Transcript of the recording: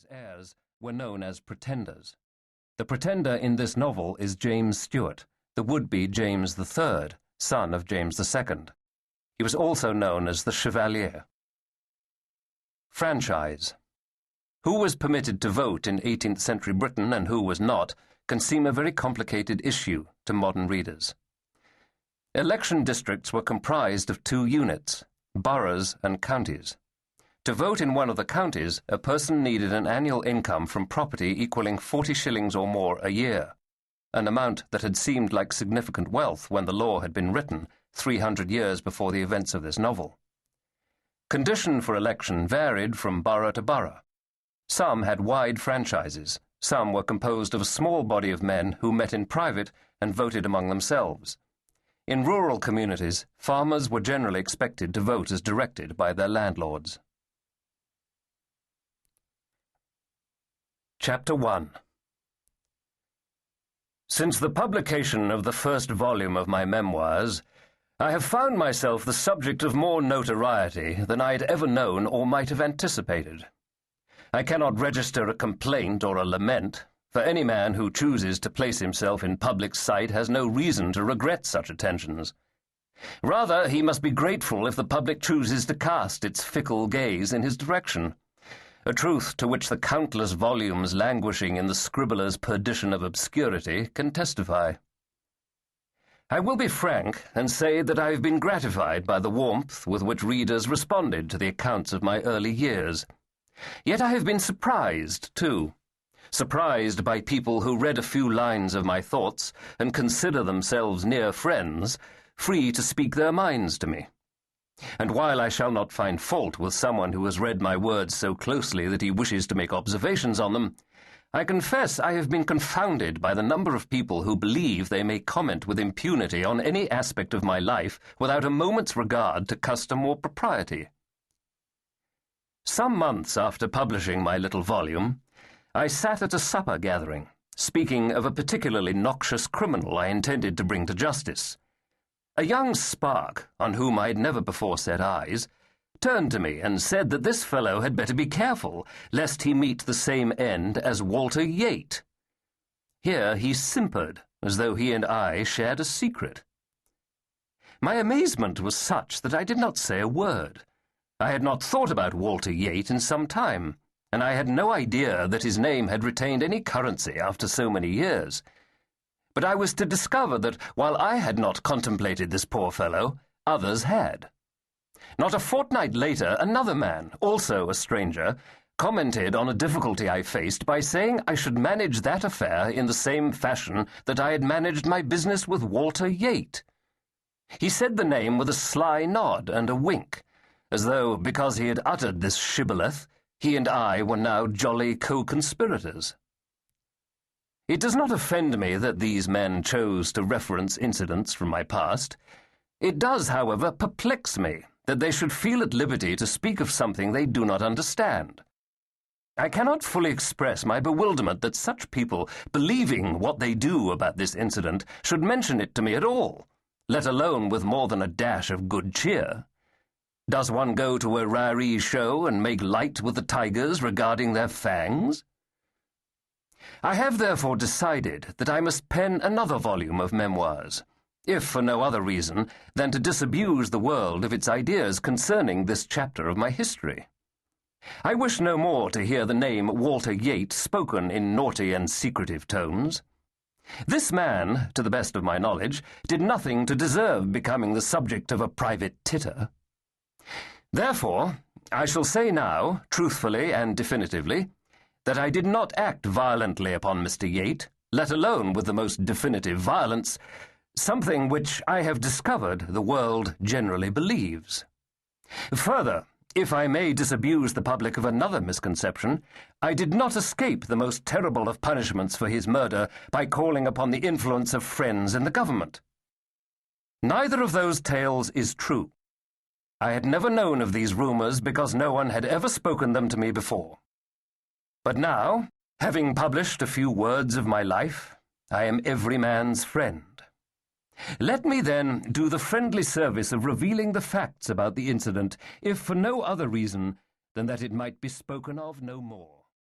his heirs were known as pretenders. The pretender in this novel is James Stuart, the would-be James III, son of James II. He was also known as the Chevalier. Franchise. Who was permitted to vote in 18th century Britain and who was not can seem a very complicated issue to modern readers. Election districts were comprised of two units, boroughs and counties. To vote in one of the counties, a person needed an annual income from property equaling 40 shillings or more a year, an amount that had seemed like significant wealth when the law had been written 300 years before the events of this novel. Condition for election varied from borough to borough. Some had wide franchises, some were composed of a small body of men who met in private and voted among themselves. In rural communities, farmers were generally expected to vote as directed by their landlords. Chapter 1. Since the publication of the first volume of my memoirs, I have found myself the subject of more notoriety than I had ever known or might have anticipated. I cannot register a complaint or a lament, for any man who chooses to place himself in public sight has no reason to regret such attentions. Rather, he must be grateful if the public chooses to cast its fickle gaze in his direction, a truth to which the countless volumes languishing in the scribbler's perdition of obscurity can testify. I will be frank and say that I have been gratified by the warmth with which readers responded to the accounts of my early years. Yet I have been surprised, too. Surprised by people who read a few lines of my thoughts and consider themselves near friends, free to speak their minds to me. And while I shall not find fault with someone who has read my words so closely that he wishes to make observations on them, I confess I have been confounded by the number of people who believe they may comment with impunity on any aspect of my life without a moment's regard to custom or propriety. Some months after publishing my little volume, I sat at a supper gathering, speaking of a particularly noxious criminal I intended to bring to justice. A young spark, on whom I had never before set eyes, turned to me and said that this fellow had better be careful, lest he meet the same end as Walter Yate. Here he simpered, as though he and I shared a secret. My amazement was such that I did not say a word. I had not thought about Walter Yate in some time, and I had no idea that his name had retained any currency after so many years. But I was to discover that, while I had not contemplated this poor fellow, others had. Not a fortnight later, another man, also a stranger, commented on a difficulty I faced by saying I should manage that affair in the same fashion that I had managed my business with Walter Yate. He said the name with a sly nod and a wink, as though, because he had uttered this shibboleth, he and I were now jolly co-conspirators. It does not offend me that these men chose to reference incidents from my past. It does, however, perplex me that they should feel at liberty to speak of something they do not understand. I cannot fully express my bewilderment that such people, believing what they do about this incident, should mention it to me at all, let alone with more than a dash of good cheer. Does one go to a raree show and make light with the tigers regarding their fangs? I have therefore decided that I must pen another volume of memoirs, if for no other reason than to disabuse the world of its ideas concerning this chapter of my history. I wish no more to hear the name Walter Yate spoken in naughty and secretive tones. This man, to the best of my knowledge, did nothing to deserve becoming the subject of a private titter. Therefore, I shall say now, truthfully and definitively, that I did not act violently upon Mr. Yate, let alone with the most definitive violence, something which I have discovered the world generally believes. Further, if I may disabuse the public of another misconception, I did not escape the most terrible of punishments for his murder by calling upon the influence of friends in the government. Neither of those tales is true. I had never known of these rumors because no one had ever spoken them to me before. But now, having published a few words of my life, I am every man's friend. Let me, then, do the friendly service of revealing the facts about the incident, if for no other reason than that it might be spoken of no more.